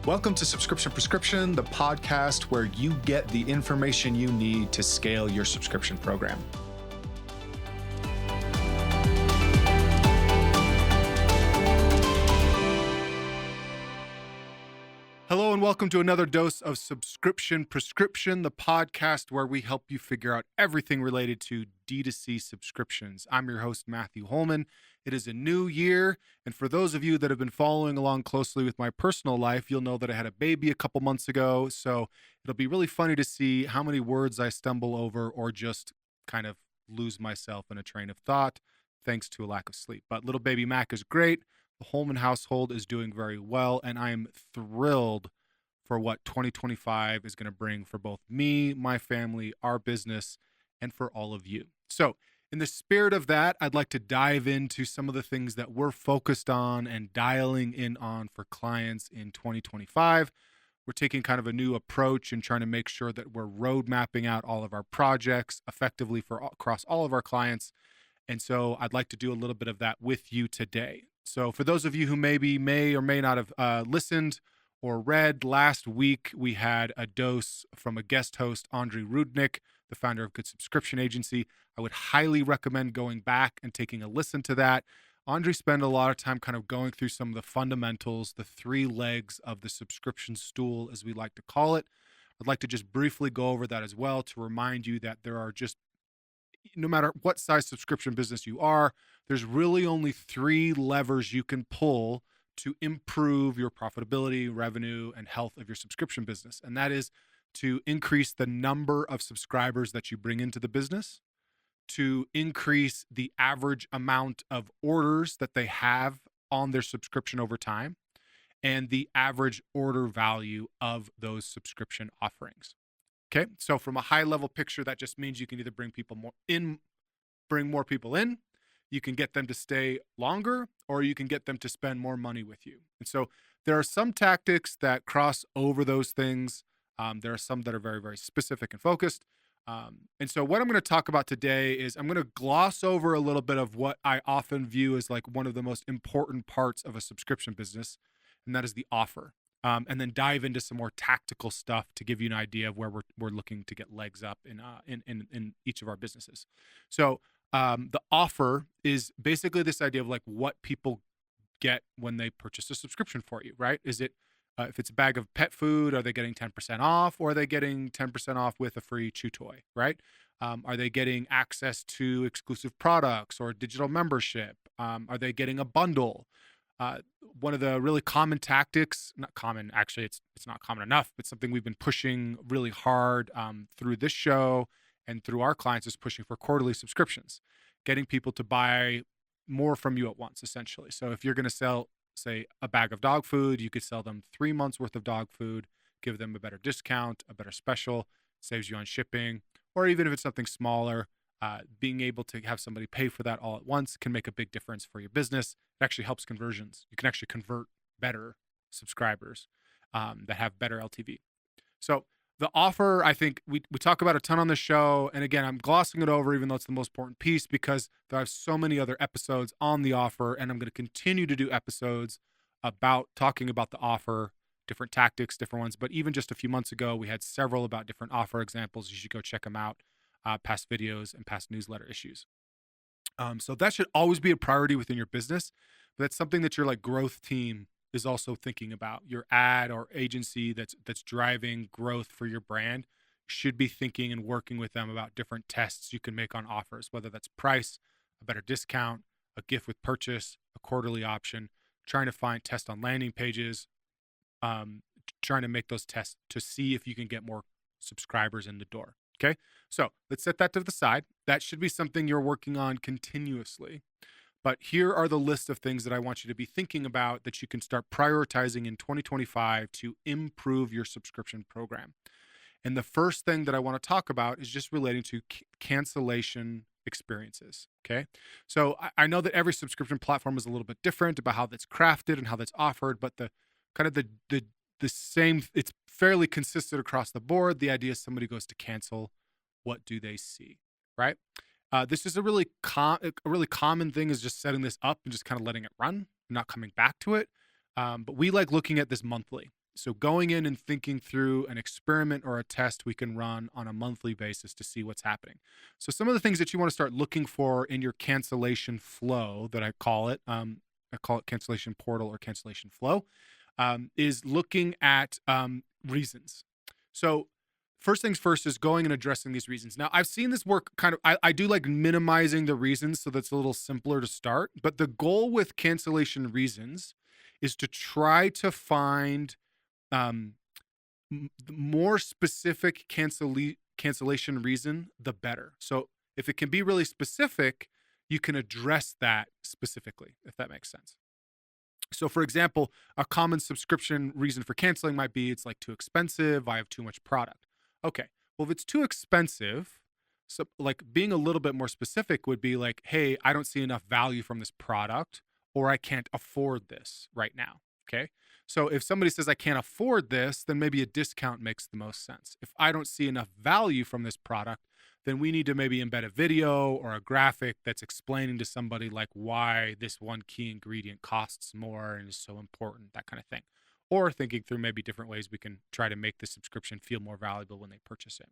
Welcome to Subscription Prescription, the podcast where you get the information you need to scale your subscription program. Hello and welcome to another dose of Subscription Prescription, the podcast where we help you figure out everything related to D2C subscriptions. I'm your host, Matthew Holman. It is a new year, and for those of you that have been following along closely with my personal life, you'll know that I had a baby a couple months ago, so it'll be really funny to see how many words I stumble over or just kind of lose myself in a train of thought thanks to a lack of sleep. But little baby Mac is great. The Holman household is doing very well, and I am thrilled for what 2025 is going to bring for both me, my family, our business, and for all of you. So in the spirit of that, I'd like to dive into some of the things that we're focused on and dialing in on for clients in 2025. We're taking kind of a new approach and trying to make sure that we're road mapping out all of our projects effectively across all of our clients. And so I'd like to do a little bit of that with you today. So for those of you who may or may not have listened or read, last week we had a dose from a guest host, Andrei Rudnick, the founder of Good Subscription Agency. I would highly recommend going back and taking a listen to that. Andrei spent a lot of time kind of going through some of the fundamentals, the three legs of the subscription stool, as we like to call it. I'd like to just briefly go over that as well to remind you that there are just, no matter what size subscription business you are, there's really only three levers you can pull to improve your profitability, revenue, and health of your subscription business. And that is to increase the number of subscribers that you bring into the business, to increase the average amount of orders that they have on their subscription over time, and the average order value of those subscription offerings. Okay, so from a high level picture, that just means you can either bring more people in, you can get them to stay longer, or you can get them to spend more money with you. And so there are some tactics that cross over those things. There are some that are very, very specific and focused. And so what I'm going to talk about today is I'm going to gloss over a little bit of what I often view as like one of the most important parts of a subscription business, and that is the offer. And then dive into some more tactical stuff to give you an idea of where we're looking to get legs up in each of our businesses. So the offer is basically this idea of like what people get when they purchase a subscription for you, right? Is it if it's a bag of pet food, are they getting 10% off, or are they getting 10% off with a free chew toy, right? Are they getting access to exclusive products or digital membership? Are they getting a bundle? One of the really common tactics, not common, actually, it's not common enough, but something we've been pushing really hard through this show and through our clients is pushing for quarterly subscriptions, getting people to buy more from you at once, essentially. So if you're going to sell, say, a bag of dog food, you could sell them 3 months worth of dog food, give them a better discount, a better special, saves you on shipping, or even if it's something smaller, being able to have somebody pay for that all at once can make a big difference for your business. It actually helps conversions. You can actually convert better subscribers that have better LTV. So the offer, I think we talk about a ton on the show. And again, I'm glossing it over, even though it's the most important piece, because there are so many other episodes on the offer. And I'm going to continue to do episodes about talking about the offer, different tactics, different ones. But even just a few months ago, we had several about different offer examples. You should go check them out, past videos and past newsletter issues. So that should always be a priority within your business. But that's something that your like growth team is also thinking about. Your ad or agency that's driving growth for your brand should be thinking and working with them about different tests you can make on offers, whether that's price, a better discount, a gift with purchase, a quarterly option, trying to test on landing pages, trying to make those tests to see if you can get more subscribers in the door. Okay, so let's set that to the side. That should be something you're working on continuously. But here are the list of things that I want you to be thinking about that you can start prioritizing in 2025 to improve your subscription program. And the first thing that I want to talk about is just relating to cancellation experiences. Okay, so I know that every subscription platform is a little bit different about how that's crafted and how that's offered, but the same, it's fairly consistent across the board. The idea is somebody goes to cancel, what do they see, right? This is a really common thing, is just setting this up and just kind of letting it run, not coming back to it. But we like looking at this monthly. So going in and thinking through an experiment or a test we can run on a monthly basis to see what's happening. So some of the things that you want to start looking for in your cancellation flow, that I call it cancellation portal or cancellation flow, is looking at reasons. So first things first is going and addressing these reasons. Now, I've seen this work kind of, I do like minimizing the reasons so that's a little simpler to start. But the goal with cancellation reasons is to try to find um, the more specific cancellation reason, the better. So if it can be really specific, you can address that specifically, if that makes sense. So, for example, a common subscription reason for canceling might be it's like too expensive, I have too much product. Okay, well, if it's too expensive, so like being a little bit more specific would be like, hey, I don't see enough value from this product, or I can't afford this right now. Okay, so if somebody says I can't afford this, then maybe a discount makes the most sense. If I don't see enough value from this product, then we need to maybe embed a video or a graphic that's explaining to somebody like why this one key ingredient costs more and is so important, that kind of thing. Or thinking through maybe different ways we can try to make the subscription feel more valuable when they purchase it.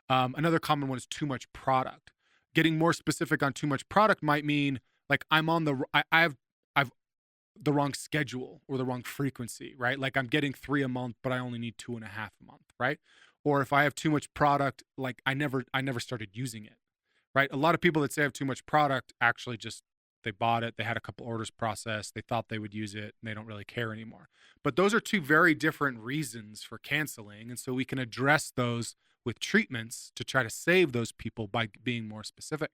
Another common one is too much product. Getting more specific on too much product might mean like I've the wrong schedule or the wrong frequency, right? Like I'm getting 3 a month, but I only need 2.5 a month, right? Or if I have too much product, like I never started using it, right? A lot of people that say I have too much product actually just, they bought it, they had a couple orders processed, they thought they would use it, and they don't really care anymore. But those are two very different reasons for canceling. And so we can address those with treatments to try to save those people by being more specific.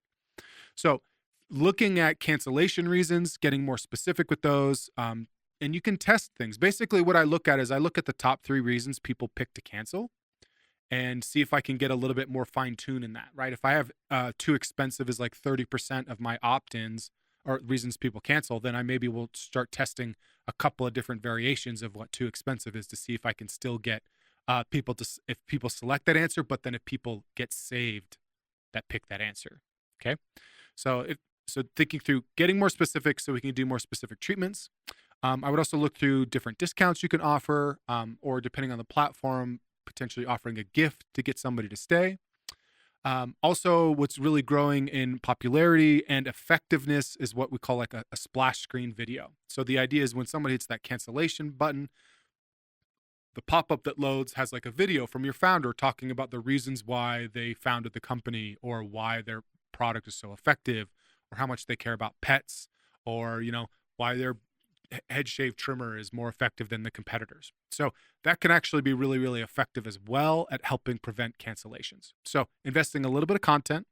So looking at cancellation reasons, getting more specific with those, and you can test things. Basically, what I look at is I look at the top 3 reasons people pick to cancel and see if I can get a little bit more fine tune in that, right? If I have too expensive is like 30% of my opt-ins or reasons people cancel, then I maybe will start testing a couple of different variations of what too expensive is to see if I can still get people to, if people select that answer, but then if people get saved that pick that answer, okay? So thinking through getting more specific so we can do more specific treatments. I would also look through different discounts you can offer, or depending on the platform, potentially offering a gift to get somebody to stay. Also, what's really growing in popularity and effectiveness is what we call like a splash screen video. So the idea is when somebody hits that cancellation button, the pop-up that loads has like a video from your founder talking about the reasons why they founded the company or why their product is so effective or how much they care about pets or, why their head shave trimmer is more effective than the competitors. So that can actually be really, really effective as well at helping prevent cancellations. So investing a little bit of content,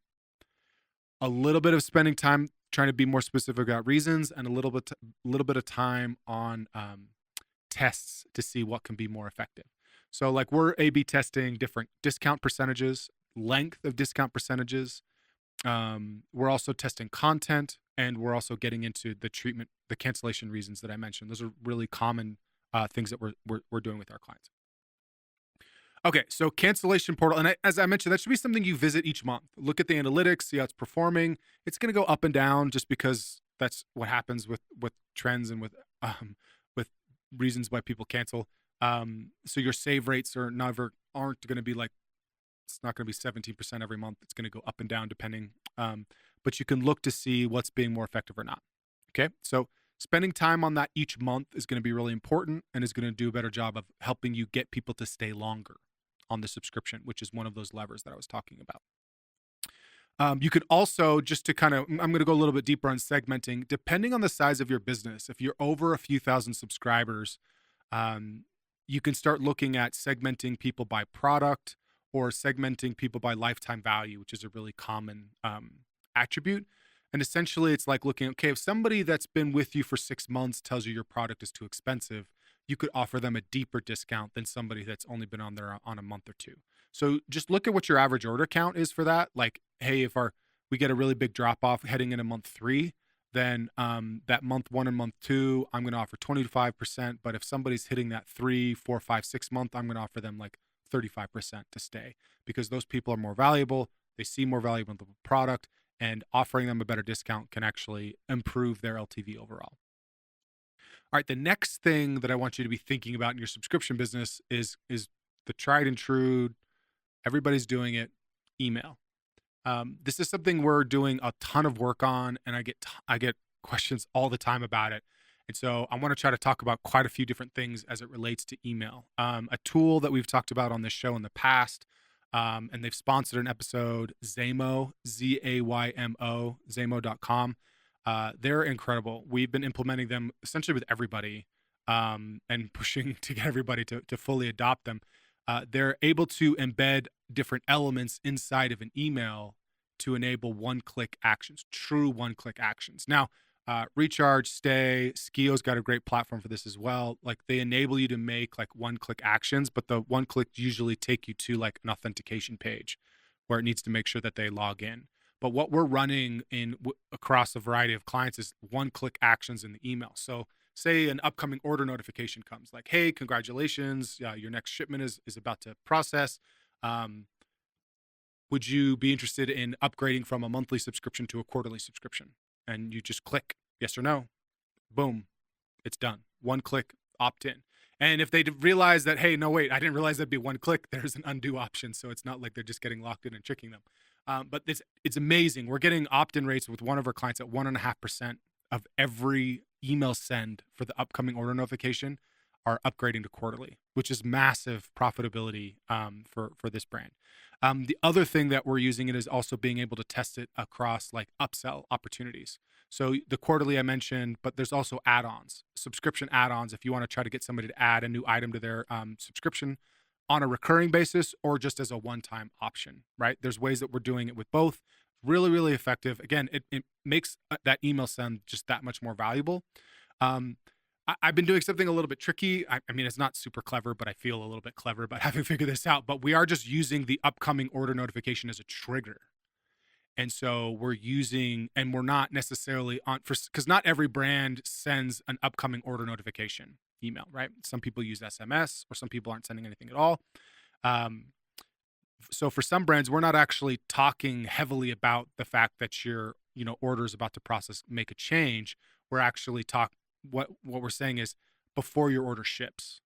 a little bit of spending time trying to be more specific about reasons, and a little bit of time on tests to see what can be more effective. So like we're A/B testing different discount percentages, length of discount percentages. We're also testing content, and we're also getting into the cancellation reasons that I mentioned. Those are really common things that we're doing with our clients. Okay, so cancellation portal, and as I mentioned, that should be something you visit each month. Look at the analytics, see how it's performing. It's going to go up and down just because that's what happens with trends and with reasons why people cancel. So your save rates aren't going to be like, it's not going to be 17% every month. It's going to go up and down depending. But you can look to see what's being more effective or not. Okay, so spending time on that each month is going to be really important and is going to do a better job of helping you get people to stay longer on the subscription, which is one of those levers that I was talking about. You could also, just to I'm going to go a little bit deeper on segmenting, depending on the size of your business. If you're over a few thousand subscribers, you can start looking at segmenting people by product or segmenting people by lifetime value, which is a really common attribute. And essentially it's like looking, okay, if somebody that's been with you for 6 months tells you your product is too expensive, you could offer them a deeper discount than somebody that's only been on there on a month or two. So just look at what your average order count is for that. Like, hey, if we get a really big drop off heading into month 3, then that month 1 and month 2, I'm going to offer 25%. But if somebody's hitting that 3, 4, 5, 6 month, I'm going to offer them like 35% to stay, because those people are more valuable. They see more value in the product, and offering them a better discount can actually improve their LTV overall. All right, the next thing that I want you to be thinking about in your subscription business is the tried and true, everybody's doing it, email. This is something we're doing a ton of work on, and I get questions all the time about it. And so I want to try to talk about quite a few different things as it relates to email. A tool that we've talked about on this show in the past, and they've sponsored an episode, Zaymo, Zaymo, Zaymo.com. They're incredible. We've been implementing them essentially with everybody, and pushing to get everybody to fully adopt them. They're able to embed different elements inside of an email to enable one-click actions, true one-click actions. Now, Recharge, Stay, Skio's got a great platform for this as well. Like, they enable you to make like one-click actions, but the one-click usually take you to like an authentication page where it needs to make sure that they log in. But what we're running across a variety of clients is one-click actions in the email. So say an upcoming order notification comes like, hey, congratulations, your next shipment is about to process. Would you be interested in upgrading from a monthly subscription to a quarterly subscription? And you just click yes or no. Boom, it's done. One click, opt in. And if they realize that, hey, no, wait, I didn't realize that'd be one click, there's an undo option. So it's not like they're just getting locked in and tricking them. But it's amazing. We're getting opt-in rates with one of our clients at 1.5% of every email send for the upcoming order notification are upgrading to quarterly, which is massive profitability for this brand. The other thing that we're using it is also being able to test it across like upsell opportunities. So the quarterly I mentioned, but there's also add-ons, subscription add-ons. If you want to try to get somebody to add a new item to their subscription on a recurring basis or just as a one-time option, right? There's ways that we're doing it with both. Really, really effective. Again, it makes that email send just that much more valuable. I've been doing something a little bit tricky. I mean, it's not super clever, but I feel a little bit clever about having figured this out. But we are just using the upcoming order notification as a trigger. And so we're using, and we're not necessarily because not every brand sends an upcoming order notification email, right? Some people use SMS or some people aren't sending anything at all. So for some brands, we're not actually talking heavily about the fact that your, order is about to process, make a change. We're actually what we're saying is before your order ships.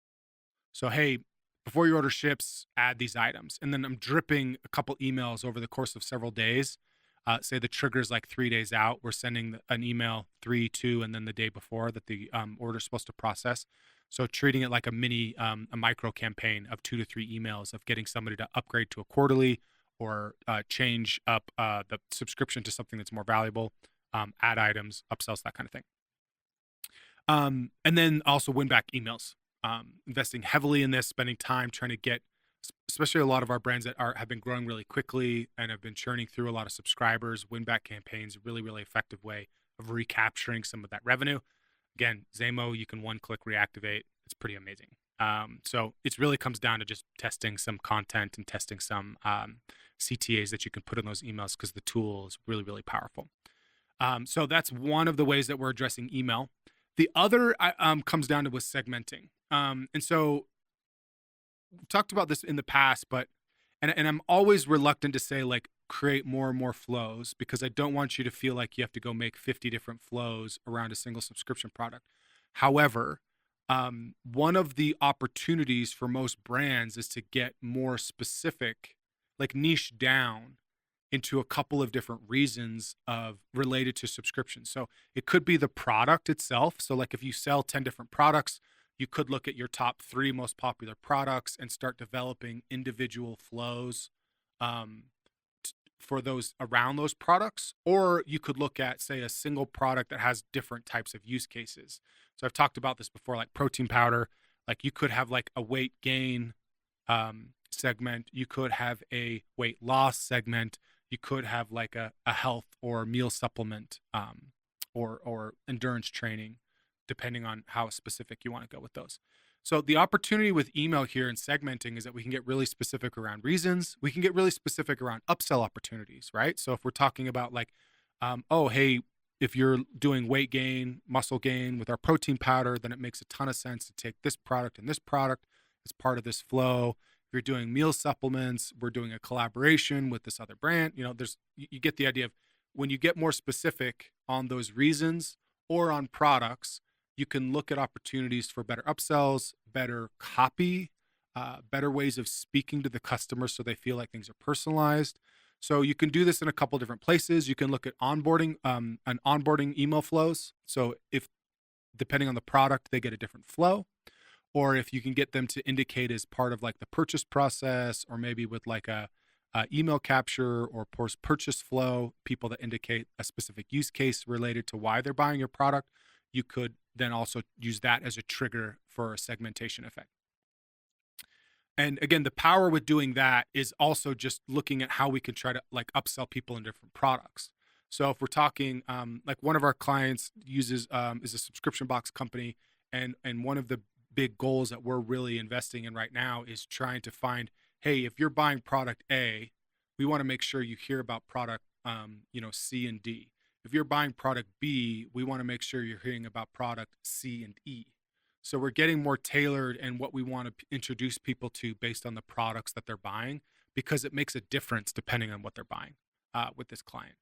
So, hey, before your order ships, add these items. And then I'm dripping a couple emails over the course of several days. Say the trigger is like 3 days out. We're sending an email 3, 2, and then the day before that the order is supposed to process. So treating it like a micro campaign of 2 to 3 emails of getting somebody to upgrade to a quarterly or change up the subscription to something that's more valuable, add items, upsells, that kind of thing. And then also win back emails, investing heavily in this, spending time trying to get, especially a lot of our brands that have been growing really quickly and have been churning through a lot of subscribers. Win back campaigns, really, really effective way of recapturing some of that revenue. Again, Zaymo, you can one-click reactivate. It's pretty amazing. So it really comes down to just testing some content and testing some CTAs that you can put in those emails because the tool is really, really powerful. So that's one of the ways that we're addressing email. The other comes down to with segmenting. And so we've talked about this in the past, but and I'm always reluctant to say like create more and more flows because I don't want you to feel like you have to go make 50 different flows around a single subscription product. However, one of the opportunities for most brands is to get more specific, like niche down into a couple of different reasons related to subscriptions. So it could be the product itself. So like if you sell 10 different products, you could look at your top 3 most popular products and start developing individual flows for those around those products. Or you could look at, say, a single product that has different types of use cases. So I've talked about this before, like protein powder. Like you could have like a weight gain segment. You could have a weight loss segment. You could have like a health or meal supplement or endurance training, depending on how specific you want to go with those. So the opportunity with email here and segmenting is that we can get really specific around reasons. We can get really specific around upsell opportunities, right? So if we're talking about like, oh, hey, if you're doing weight gain, muscle gain with our protein powder, then it makes a ton of sense to take this product and this product as part of this flow. If you're doing meal supplements, we're doing a collaboration with this other brand. You get the idea of when you get more specific on those reasons or on products, You can look at opportunities for better upsells, better copy, better ways of speaking to the customer so they feel like things are personalized. So you can do this in a couple different places. You can look at onboarding and onboarding email flows. So if depending on the product, they get a different flow, or if you can get them to indicate as part of like the purchase process, or maybe with like a email capture or post purchase flow, people that indicate a specific use case related to why they're buying your product, you could then also use that as a trigger for a segmentation effect. And again, the power with doing that is also just looking at how we can try to like upsell people in different products. So if we're talking, like one of our clients uses is a subscription box company, and one of the big goals that we're really investing in right now is trying to find, hey, if you're buying product A, we want to make sure you hear about product, C and D. If you're buying product B, we want to make sure you're hearing about product C and E. So we're getting more tailored in what we want to introduce people to based on the products that they're buying, because it makes a difference depending on what they're buying with this client.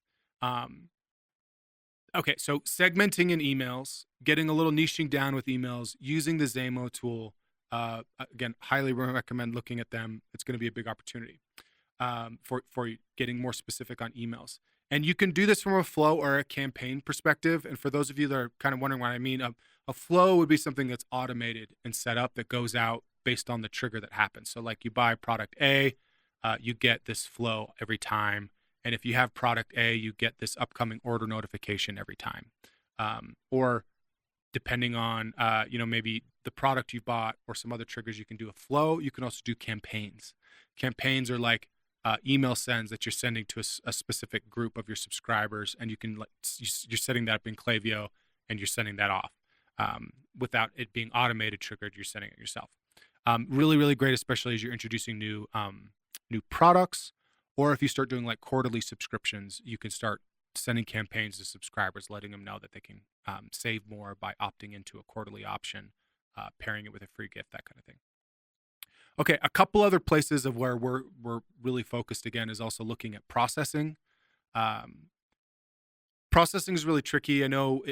Okay, so segmenting in emails, getting a little niching down with emails, using the Zamo tool. Again, highly recommend looking at them. It's going to be a big opportunity for getting more specific on emails. And you can do this from a flow or a campaign perspective. And for those of you that are kind of wondering what I mean, a flow would be something that's automated and set up that goes out based on the trigger that happens. So like you buy product A, you get this flow every time. And if you have product A, you get this upcoming order notification every time. Or depending on, maybe the product you bought or some other triggers, you can do a flow. You can also do campaigns. Campaigns are like email sends that you're sending to a specific group of your subscribers, and you can you're setting that up in Klaviyo and you're sending that off without it being automated triggered. You're sending it yourself. Really, really great, especially as you're introducing new products, or if you start doing like quarterly subscriptions, you can start sending campaigns to subscribers, letting them know that they can save more by opting into a quarterly option, pairing it with a free gift, that kind of thing. Okay, a couple other places of where we're really focused again is also looking at processing. Processing is really tricky. I know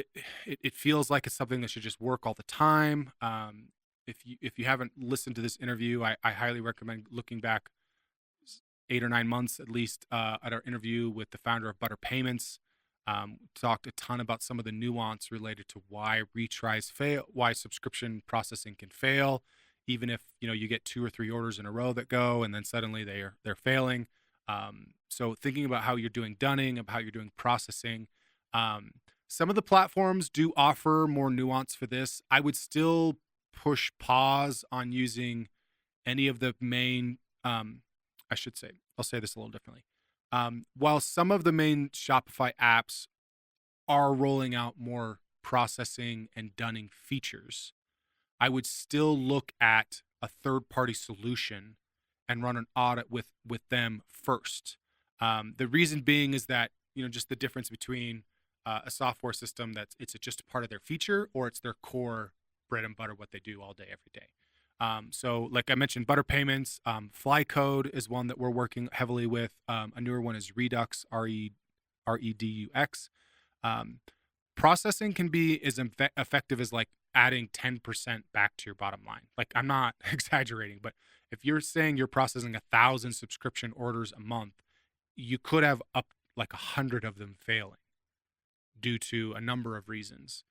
it feels like it's something that should just work all the time. If you haven't listened to this interview, I highly recommend looking back 8 or 9 months at least at our interview with the founder of Butter Payments. Talked a ton about some of the nuance related to why retries fail, why subscription processing can fail, even if you get 2 or 3 orders in a row that go and then suddenly they're failing. So thinking about how you're doing dunning, about how you're doing processing. Some of the platforms do offer more nuance for this. I would still push pause on using any of the main, I'll say this a little differently. While some of the main Shopify apps are rolling out more processing and dunning features, I would still look at a third-party solution and run an audit with them first. The reason being is that just the difference between a software system it's just a part of their feature, or it's their core bread and butter, what they do all day every day. So like I mentioned, Butter Payments, Flycode is one that we're working heavily with. A newer one is Redux, Redux. Processing can be as effective as like adding 10% back to your bottom line. Like, I'm not exaggerating, but if you're saying you're processing 1,000 subscription orders a month, you could have up like 100 of them failing due to a number of reasons.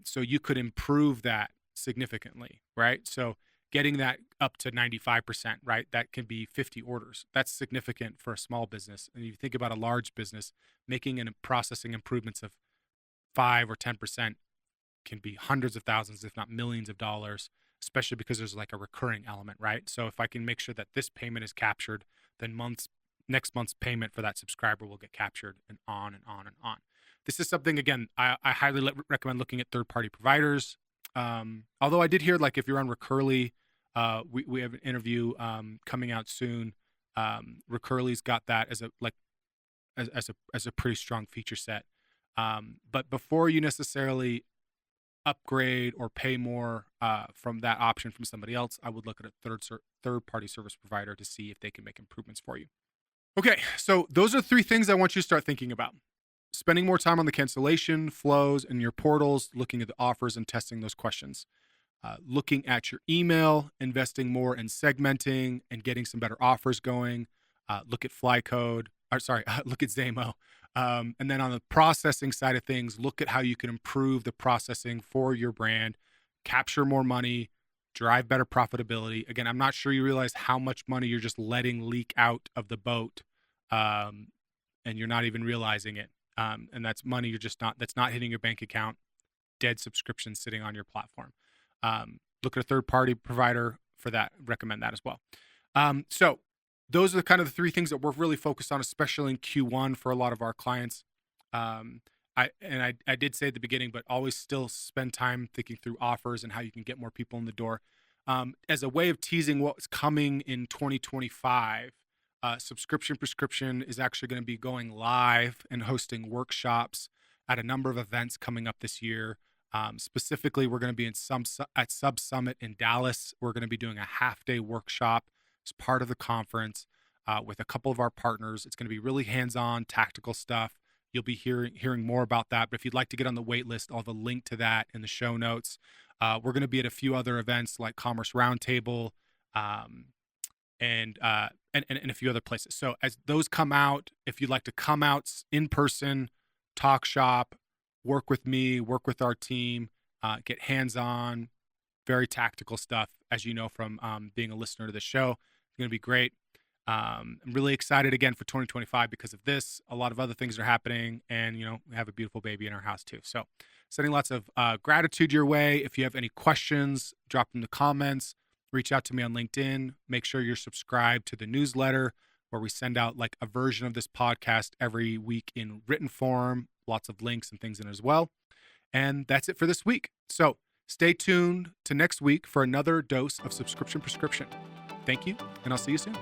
So you could improve that significantly, right? So getting that up to 95%, right? That can be 50 orders. That's significant for a small business. And you think about a large business, making and processing improvements of 5 or 10% can be hundreds of thousands, if not millions of dollars, especially because there's like a recurring element, right? So if I can make sure that this payment is captured, then next month's payment for that subscriber will get captured, and on and on and on. This is something, again, I highly recommend looking at third-party providers. Although I did hear, like, if you're on Recurly, we have an interview coming out soon. Recurly's got that as a pretty strong feature set. But before you necessarily upgrade or pay more from that option from somebody else, I would look at a third-party service provider to see if they can make improvements for you. Okay, so those are 3 things I want you to start thinking about. spending more time on the cancellation flows and your portals, looking at the offers and testing those questions. Looking at your email, investing more in segmenting and getting some better offers going. Look at look at Zamo. And then on the processing side of things, look at how you can improve the processing for your brand, capture more money, drive better profitability. Again, I'm not sure you realize how much money you're just letting leak out of the boat, and you're not even realizing it. And that's money that's not hitting your bank account, dead subscriptions sitting on your platform. Look at a third-party provider for that. Recommend that as well. So those are kind of the three things that we're really focused on, especially in Q1 for a lot of our clients. I did say at the beginning, but always still spend time thinking through offers and how you can get more people in the door. As a way of teasing what's coming in 2025, Subscription Prescription is actually going to be going live and hosting workshops at a number of events coming up this year. Specifically, we're going to be at Sub Summit in Dallas. We're going to be doing a half-day workshop as part of the conference with a couple of our partners. It's going to be really hands-on, tactical stuff. You'll be hearing more about that. But if you'd like to get on the wait list, I'll have a link to that in the show notes. We're going to be at a few other events like Commerce Roundtable and a few other places. So as those come out, if you'd like to come out in person, talk shop, work with me, work with our team, get hands-on, very tactical stuff, as you know from being a listener to the show. It's going to be great. I'm really excited again for 2025 because of this. A lot of other things are happening, and we have a beautiful baby in our house too. So sending lots of gratitude your way. If you have any questions, drop them in the comments. Reach out to me on LinkedIn. Make sure you're subscribed to the newsletter where we send out like a version of this podcast every week in written form, lots of links and things in as well. And that's it for this week. So stay tuned to next week for another dose of Subscription Prescription. Thank you, and I'll see you soon.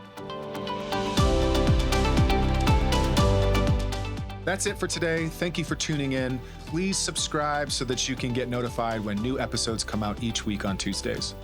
That's it for today. Thank you for tuning in. Please subscribe so that you can get notified when new episodes come out each week on Tuesdays.